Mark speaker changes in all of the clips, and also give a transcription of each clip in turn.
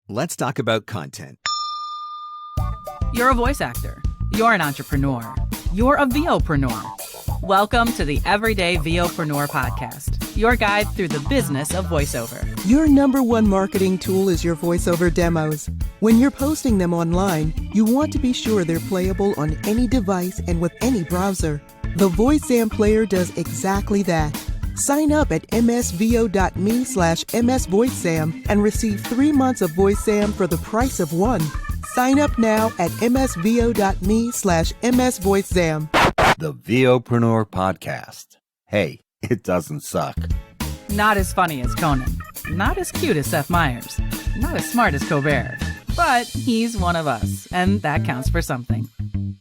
Speaker 1: let's talk about content.
Speaker 2: You're a voice actor. You're an entrepreneur. You're a VOPRENEUR. Welcome to the Everyday VOPRENEUR podcast, your guide through the business of voiceover.
Speaker 3: Your number one marketing tool is your voiceover demos. When you're posting them online, you want to be sure they're playable on any device and with any browser. The VoiceZam player does exactly that. Sign up at msvo.me/msvoicezam and receive 3 months of VoiceZam for the price of one. Sign up now at msvo.me/msvoicezam.
Speaker 4: The VOPRENEUR podcast. Hey, it doesn't suck.
Speaker 2: Not as funny as Conan. Not as cute as Seth Meyers. Not as smart as Colbert. But he's one of us, and that counts for something.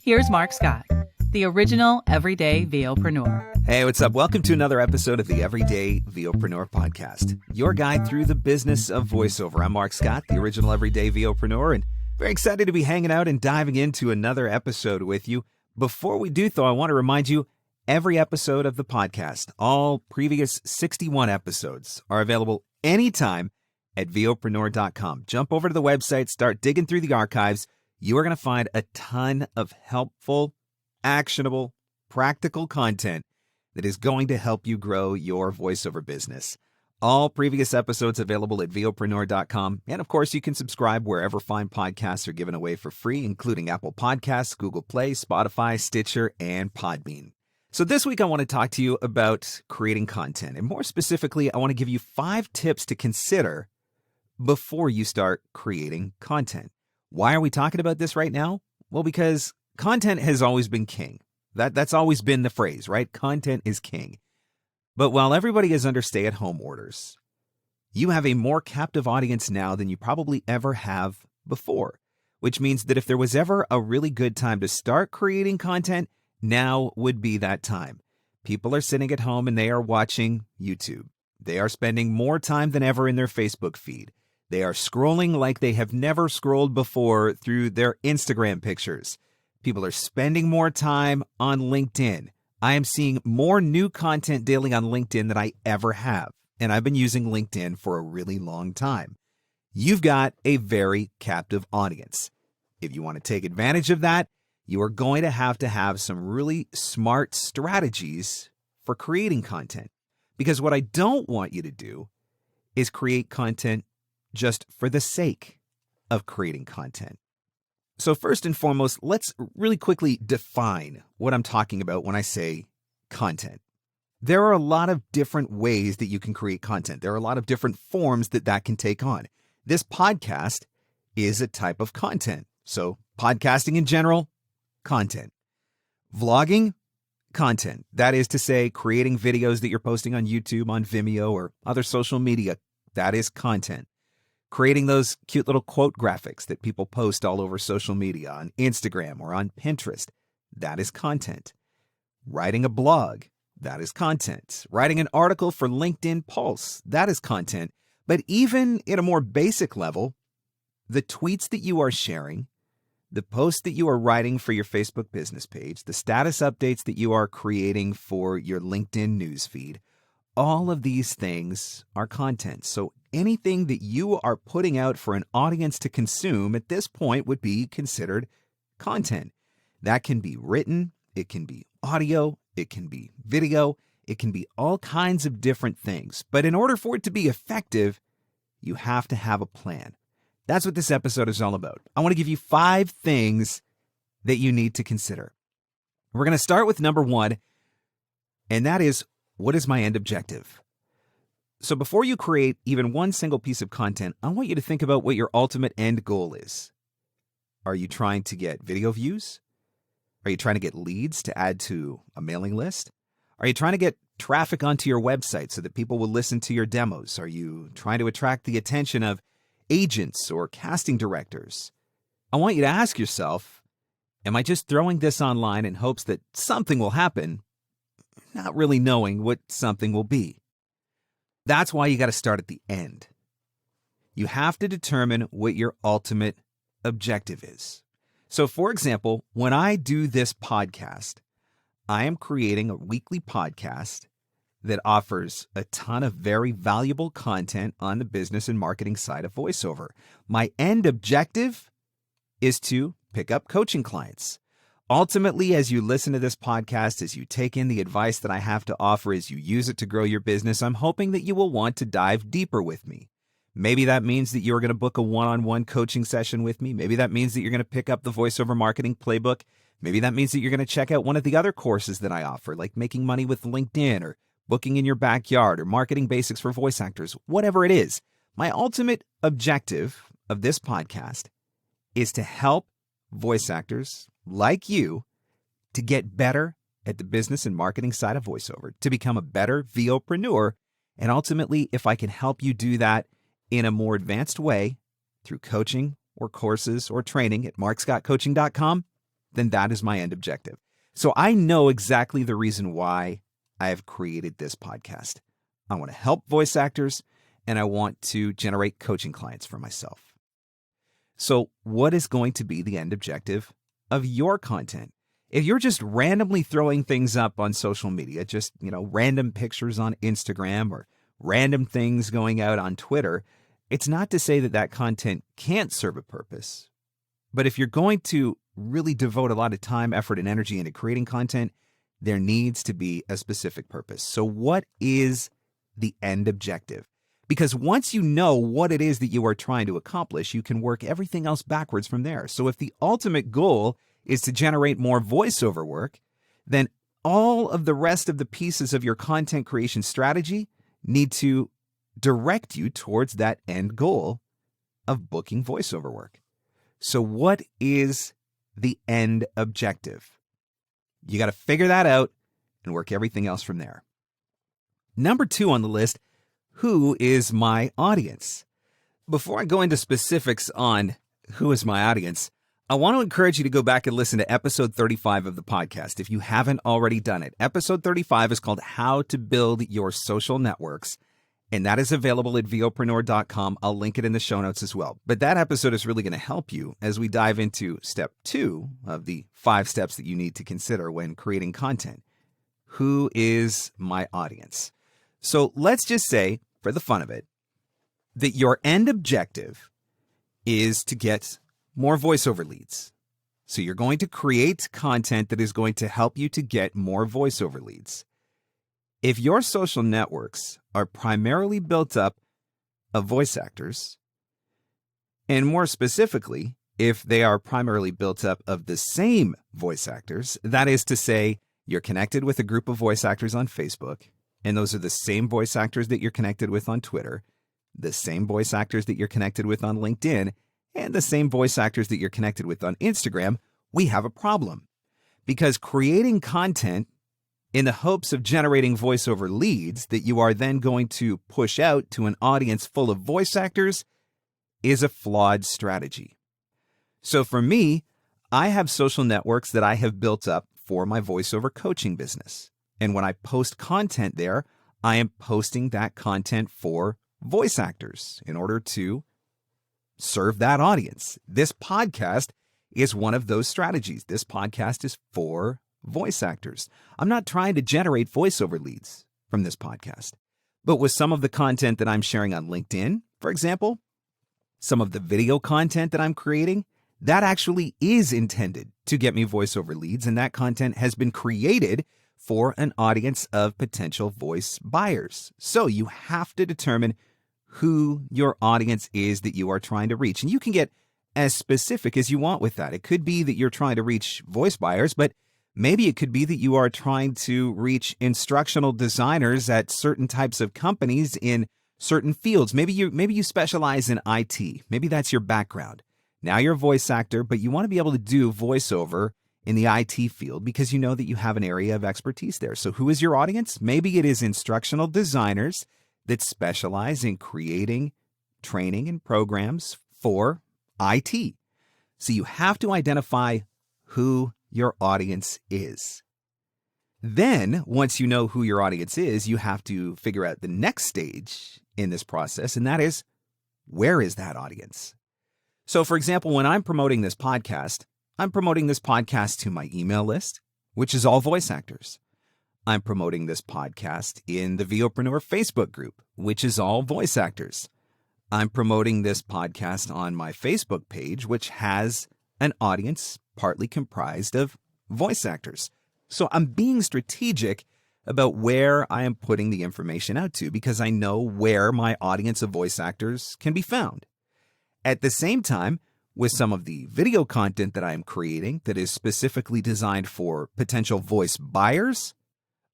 Speaker 2: Here's Mark Scott, the original Everyday VOPRENEUR.
Speaker 1: Hey, what's up? Welcome to another episode of the Everyday VOPreneur podcast, your guide through the business of voiceover. I'm Mark Scott, the original Everyday VOpreneur, and very excited to be hanging out and diving into another episode with you. Before we do, though, I want to remind you, every episode of the podcast, all previous 61 episodes, are available anytime at VOPRENEUR.com. Jump over to the website, start digging through the archives. You are going to find a ton of helpful, actionable, practical content that is going to help you grow your voiceover business. All previous episodes available at VOPRENEUR.com. And of course, you can subscribe wherever fine podcasts are given away for free, including Apple Podcasts, Google Play, Spotify, Stitcher, and Podbean. So this week, I want to talk to you about creating content. And more specifically, I want to give you 5 tips to consider before you start creating content. Why are we talking about this right now? Well, because content has always been king. That's always been the phrase, right? Content is king. But while everybody is under stay-at-home orders, you have a more captive audience now than you probably ever have before, which means that if there was ever a really good time to start creating content, now would be that time. People are sitting at home and they are watching YouTube. They are spending more time than ever in their Facebook feed. They are scrolling like they have never scrolled before through their Instagram pictures. People are spending more time on LinkedIn. I am seeing more new content daily on LinkedIn than I ever have, and I've been using LinkedIn for a really long time. You've got a very captive audience. If you want to take advantage of that, you are going to have some really smart strategies for creating content. Because what I don't want you to do is create content just for the sake of creating content. So first and foremost, let's really quickly define what I'm talking about when I say content. There are a lot of different ways that you can create content. There are a lot of different forms that can take on. This podcast is a type of content. So podcasting in general, content. Vlogging, content. That is to say, creating videos that you're posting on YouTube, on Vimeo, or other social media. That is content. Creating those cute little quote graphics that people post all over social media on Instagram or on Pinterest. That is content. Writing a blog. That is content. Writing an article for LinkedIn Pulse. That is content. But even at a more basic level, the tweets that you are sharing, the posts that you are writing for your Facebook business page, the status updates that you are creating for your LinkedIn newsfeed, all of these things are content. So anything that you are putting out for an audience to consume at this point would be considered content. That can be written, it can be audio, it can be video, it can be all kinds of different things. But in order for it to be effective, you have to have a plan. That's what this episode is all about. I want to give you 5 things that you need to consider. We're going to start with number 1, and that is, what is my end objective? So before you create even one single piece of content, I want you to think about what your ultimate end goal is. Are you trying to get video views? Are you trying to get leads to add to a mailing list? Are you trying to get traffic onto your website so that people will listen to your demos? Are you trying to attract the attention of agents or casting directors? I want you to ask yourself, am I just throwing this online in hopes that something will happen, not really knowing what something will be? That's why you got to start at the end. You have to determine what your ultimate objective is. So, for example, when I do this podcast, I am creating a weekly podcast that offers a ton of very valuable content on the business and marketing side of voiceover. My end objective is to pick up coaching clients. Ultimately, as you listen to this podcast, as you take in the advice that I have to offer, as you use it to grow your business, I'm hoping that you will want to dive deeper with me. Maybe that means that you're going to book a one-on-one coaching session with me. Maybe that means that you're going to pick up the voiceover marketing playbook. Maybe that means that you're going to check out one of the other courses that I offer, like making money with LinkedIn or booking in your backyard or marketing basics for voice actors, whatever it is. My ultimate objective of this podcast is to help voice actors like you to get better at the business and marketing side of voiceover, to become a better VOpreneur. And ultimately, if I can help you do that in a more advanced way through coaching or courses or training at markscottcoaching.com, then that is my end objective. So I know exactly the reason why I have created this podcast. I want to help voice actors and I want to generate coaching clients for myself. So what is going to be the end objective of your content? If you're just randomly throwing things up on social media, just, random pictures on Instagram or random things going out on Twitter, it's not to say that that content can't serve a purpose. But if you're going to really devote a lot of time, effort, and energy into creating content, there needs to be a specific purpose. So what is the end objective? Because once you know what it is that you are trying to accomplish, you can work everything else backwards from there. So if the ultimate goal is to generate more voiceover work, then all of the rest of the pieces of your content creation strategy need to direct you towards that end goal of booking voiceover work. So what is the end objective? You got to figure that out and work everything else from there. Number 2 on the list, who is my audience? Before I go into specifics on who is my audience, I want to encourage you to go back and listen to episode 35 of the podcast if you haven't already done it. Episode 35 is called How to Build Your Social Networks, and that is available at VOPRENEUR.com. I'll link it in the show notes as well. But that episode is really going to help you as we dive into step 2 of the 5 steps that you need to consider when creating content. Who is my audience? So let's just say, for the fun of it, that your end objective is to get more voiceover leads. So you're going to create content that is going to help you to get more voiceover leads. If your social networks are primarily built up of voice actors, and more specifically, if they are primarily built up of the same voice actors, that is to say, you're connected with a group of voice actors on Facebook, and those are the same voice actors that you're connected with on Twitter, the same voice actors that you're connected with on LinkedIn, and the same voice actors that you're connected with on Instagram, we have a problem. Because creating content in the hopes of generating voiceover leads that you are then going to push out to an audience full of voice actors is a flawed strategy. So for me, I have social networks that I have built up for my voiceover coaching business. And when I post content there, I am posting that content for voice actors in order to serve that audience. This podcast is one of those strategies. This podcast is for voice actors. I'm not trying to generate voiceover leads from this podcast, but with some of the content that I'm sharing on LinkedIn, for example, some of the video content that I'm creating, that actually is intended to get me voiceover leads, and that content has been created for an audience of potential voice buyers. So you have to determine who your audience is that you are trying to reach. And you can get as specific as you want with that. It could be that you're trying to reach voice buyers, but maybe it could be that you are trying to reach instructional designers at certain types of companies in certain fields. Maybe you specialize in IT. Maybe that's your background. Now you're a voice actor, but you want to be able to do voiceover in the IT field because you know that you have an area of expertise there. So who is your audience? Maybe it is instructional designers that specialize in creating training and programs for IT. So you have to identify who your audience is. Then, once you know who your audience is, you have to figure out the next stage in this process, and that is, where is that audience? So, for example, when I'm promoting this podcast, I'm promoting this podcast to my email list, which is all voice actors. I'm promoting this podcast in the VOPRENEUR Facebook group, which is all voice actors. I'm promoting this podcast on my Facebook page, which has an audience partly comprised of voice actors. So I'm being strategic about where I am putting the information out to because I know where my audience of voice actors can be found. At the same time, with some of the video content that I am creating that is specifically designed for potential voice buyers,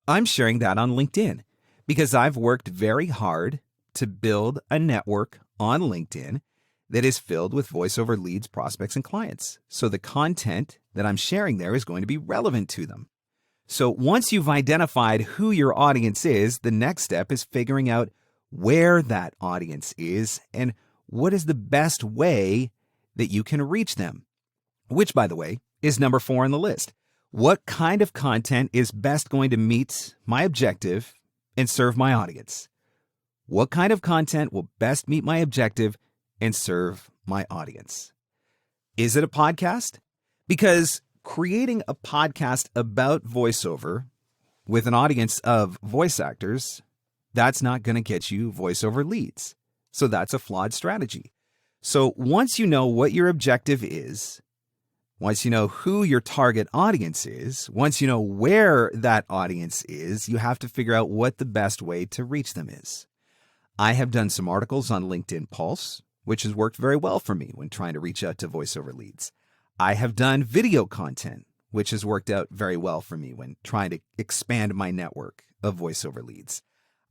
Speaker 1: I'm sharing that on LinkedIn because I've worked very hard to build a network on LinkedIn that is filled with voiceover leads, prospects, and clients. So the content that I'm sharing there is going to be relevant to them. So once you've identified who your audience is, the next step is figuring out where that audience is and what is the best way that you can reach them, which, by the way, is number 4 on the list. What kind of content is best going to meet my objective and serve my audience? What kind of content will best meet my objective and serve my audience? Is it a podcast? Because creating a podcast about voiceover with an audience of voice actors, that's not going to get you voiceover leads. So that's a flawed strategy. So once you know what your objective is, once you know who your target audience is, once you know where that audience is, you have to figure out what the best way to reach them is. I have done some articles on LinkedIn Pulse, which has worked very well for me when trying to reach out to voiceover leads. I have done video content, which has worked out very well for me when trying to expand my network of voiceover leads.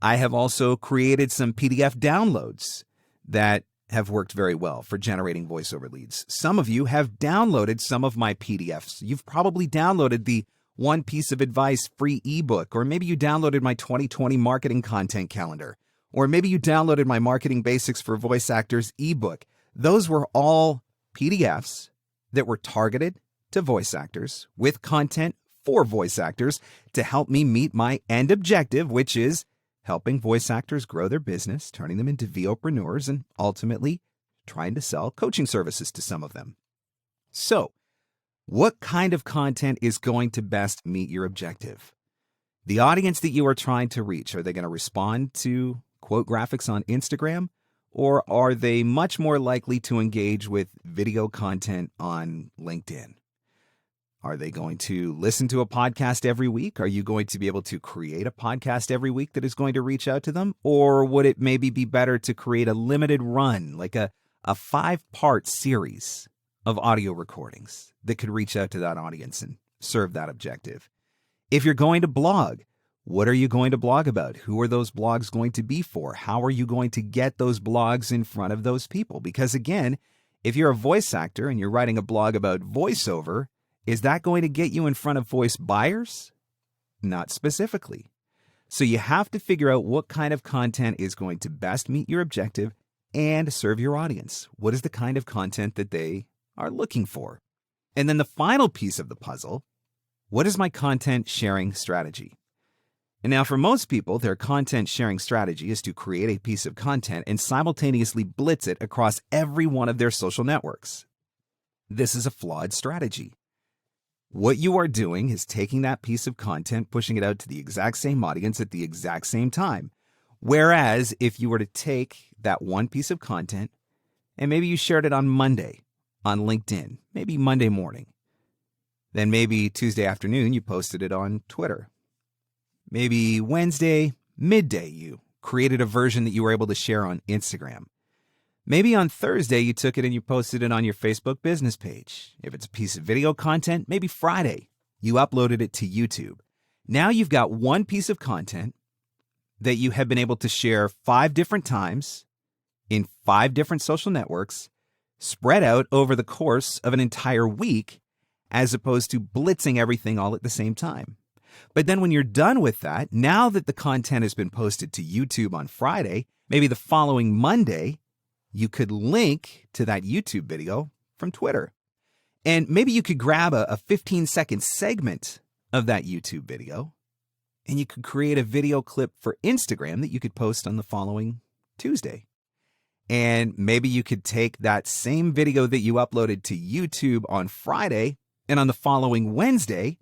Speaker 1: I have also created some PDF downloads that have worked very well for generating voiceover leads. Some of you have downloaded some of my PDFs. You've probably downloaded the One Piece of Advice free ebook, or maybe you downloaded my 2020 marketing content calendar, or maybe you downloaded my Marketing Basics for Voice Actors ebook. Those were all PDFs that were targeted to voice actors with content for voice actors to help me meet my end objective, which is helping voice actors grow their business, turning them into VOPRENEURS, and ultimately trying to sell coaching services to some of them. So, what kind of content is going to best meet your objective? The audience that you are trying to reach, are they going to respond to quote graphics on Instagram? Or are they much more likely to engage with video content on LinkedIn? Are they going to listen to a podcast every week? Are you going to be able to create a podcast every week that is going to reach out to them? Or would it maybe be better to create a limited run, like a 5-part series of audio recordings that could reach out to that audience and serve that objective? If you're going to blog, what are you going to blog about? Who are those blogs going to be for? How are you going to get those blogs in front of those people? Because again, if you're a voice actor and you're writing a blog about voiceover, is that going to get you in front of voice buyers? Not specifically. So you have to figure out what kind of content is going to best meet your objective and serve your audience. What is the kind of content that they are looking for? And then the final piece of the puzzle, what is my content sharing strategy? And now for most people, their content sharing strategy is to create a piece of content and simultaneously blitz it across every one of their social networks. This is a flawed strategy. What you are doing is taking that piece of content, pushing it out to the exact same audience at the exact same time. Whereas if you were to take that one piece of content and maybe you shared it on Monday on LinkedIn, maybe Monday morning, then maybe Tuesday afternoon you posted it on Twitter. Maybe Wednesday midday you created a version that you were able to share on Instagram. Maybe on Thursday, you took it and you posted it on your Facebook business page. If it's a piece of video content, maybe Friday, you uploaded it to YouTube. Now you've got one piece of content that you have been able to share 5 different times in 5 different social networks, spread out over the course of an entire week, as opposed to blitzing everything all at the same time. But then when you're done with that, now that the content has been posted to YouTube on Friday, maybe the following Monday, you could link to that YouTube video from Twitter. And maybe you could grab a 15-second segment of that YouTube video, and you could create a video clip for Instagram that you could post on the following Tuesday. And maybe you could take that same video that you uploaded to YouTube on Friday, and on the following Wednesday,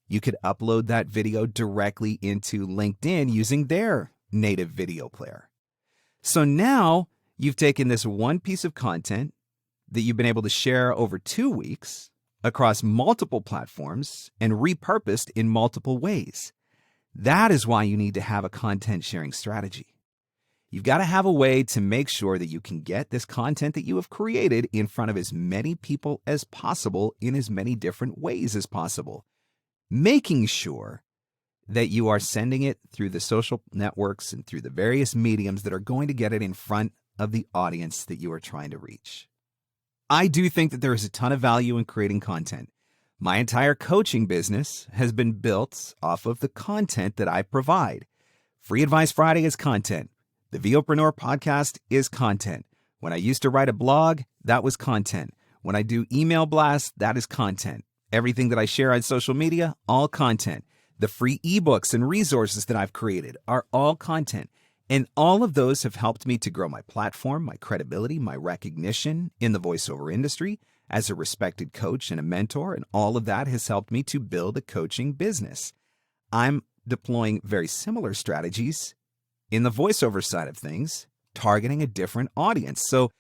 Speaker 1: You could upload that video directly into LinkedIn using their native video player. So now you've taken this one piece of content that you've been able to share over 2 weeks across multiple platforms and repurposed in multiple ways. That is why you need to have a content sharing strategy. You've got to have a way to make sure that you can get this content that you have created in front of as many people as possible in as many different ways as possible, making sure that you are sending it through the social networks and through the various mediums that are going to get it in front of the audience that you are trying to reach. I do think that there is a ton of value in creating content. My entire coaching business has been built off of the content that I provide. Free Advice Friday is content. The VOPRENEUR podcast is content. When I used to write a blog, that was content. When I do email blasts, that is content. Everything that I share on social media, all content. The free ebooks and resources that I've created are all content. And all of those have helped me to grow my platform, my credibility, my recognition in the voiceover industry as a respected coach and a mentor. And all of that has helped me to build a coaching business. I'm deploying very similar strategies in the voiceover side of things, targeting a different audience. So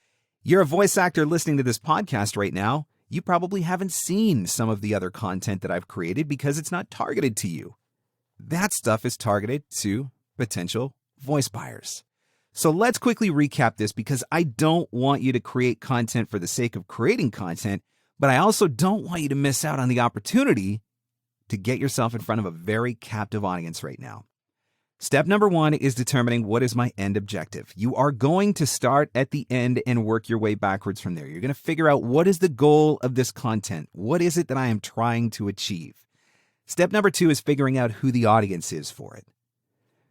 Speaker 1: you're a voice actor listening to this podcast right now. You probably haven't seen some of the other content that I've created because it's not targeted to you. That stuff is targeted to potential voice buyers. So let's quickly recap this because I don't want you to create content for the sake of creating content, but I also don't want you to miss out on the opportunity to get yourself in front of a very captive audience right now. Step number 1 is determining what is my end objective. You are going to start at the end and work your way backwards from there. You're going to figure out what is the goal of this content. What is it that I am trying to achieve? Step number 2 is figuring out who the audience is for it.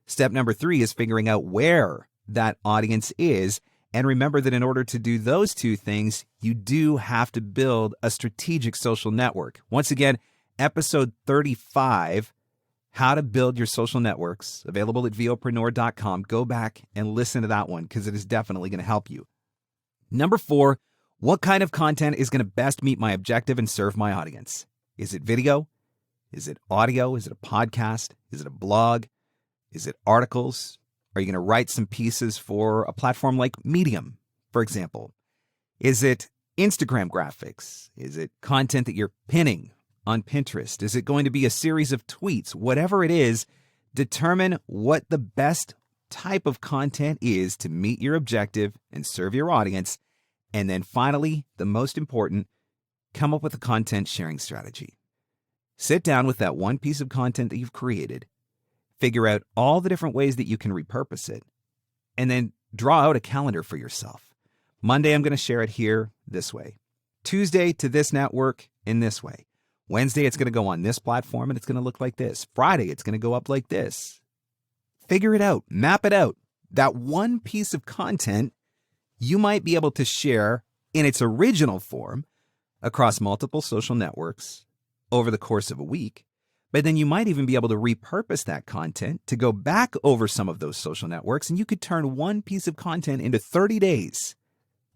Speaker 1: Step number 3 is figuring out where that audience is. And remember that in order to do those 2 things, you do have to build a strategic social network. Once again, episode 35, How to Build Your Social Networks, available at VOPRENEUR.com. Go back and listen to that one because it is definitely going to help you. Number 4, what kind of content is going to best meet my objective and serve my audience? Is it video? Is it audio? Is it a podcast? Is it a blog? Is it articles? Are you going to write some pieces for a platform like Medium, for example? Is it Instagram graphics? Is it content that you're pinning on Pinterest? Is it going to be a series of tweets? Whatever it is, determine what the best type of content is to meet your objective and serve your audience. And then finally, the most important, come up with a content sharing strategy. Sit down with that one piece of content that you've created, figure out all the different ways that you can repurpose it, and then draw out a calendar for yourself. Monday, I'm going to share it here this way. Tuesday to this network in this way. Wednesday, it's going to go on this platform and it's going to look like this. Friday, it's going to go up like this. Figure it out. Map it out. That one piece of content you might be able to share in its original form across multiple social networks over the course of a week. But then you might even be able to repurpose that content to go back over some of those social networks, and you could turn one piece of content into 30 days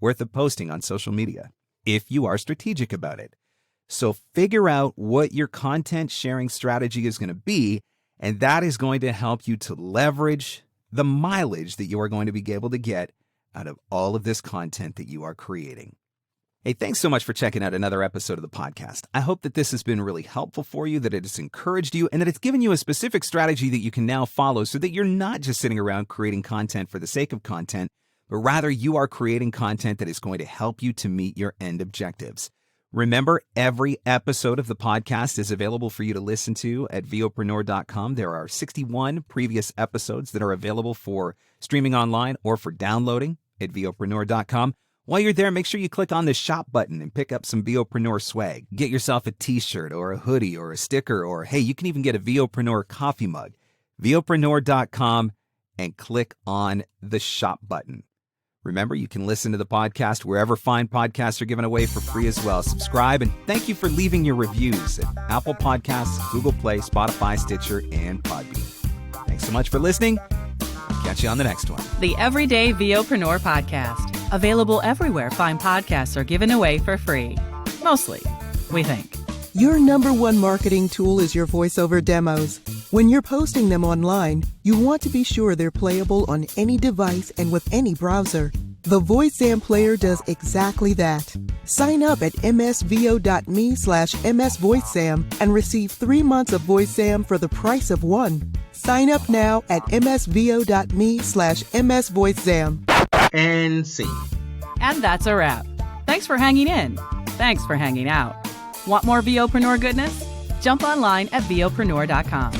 Speaker 1: worth of posting on social media if you are strategic about it. So figure out what your content sharing strategy is going to be, and that is going to help you to leverage the mileage that you are going to be able to get out of all of this content that you are creating. Hey, thanks so much for checking out another episode of the podcast. I hope that this has been really helpful for you, that it has encouraged you, and that it's given you a specific strategy that you can now follow so that you're not just sitting around creating content for the sake of content, but rather you are creating content that is going to help you to meet your end objectives. Remember, every episode of the podcast is available for you to listen to at VOPRENEUR.com. There are 61 previous episodes that are available for streaming online or for downloading at VOPRENEUR.com. While you're there, make sure you click on the shop button and pick up some VOPRENEUR swag. Get yourself a t-shirt or a hoodie or a sticker, or hey, you can even get a VOPRENEUR coffee mug. VOPRENEUR.com and click on the shop button. Remember, you can listen to the podcast wherever fine podcasts are given away for free as well. Subscribe, and thank you for leaving your reviews at Apple Podcasts, Google Play, Spotify, Stitcher, and Podbean. Thanks so much for listening. I'll catch you on the next one.
Speaker 2: The Everyday VOpreneur Podcast. Available everywhere fine podcasts are given away for free. Mostly, we think.
Speaker 3: Your number one marketing tool is your voiceover demos. When you're posting them online, you want to be sure they're playable on any device and with any browser. The VoiceZam player does exactly that. Sign up at msvo.me/msvoicezam and receive 3 months of VoiceZam for the price of one. Sign up now at msvo.me/msvoicezam.
Speaker 5: And scene.
Speaker 2: And that's a wrap. Thanks for hanging in. Thanks for hanging out. Want more VOpreneur goodness? Jump online at VOPRENEUR.com.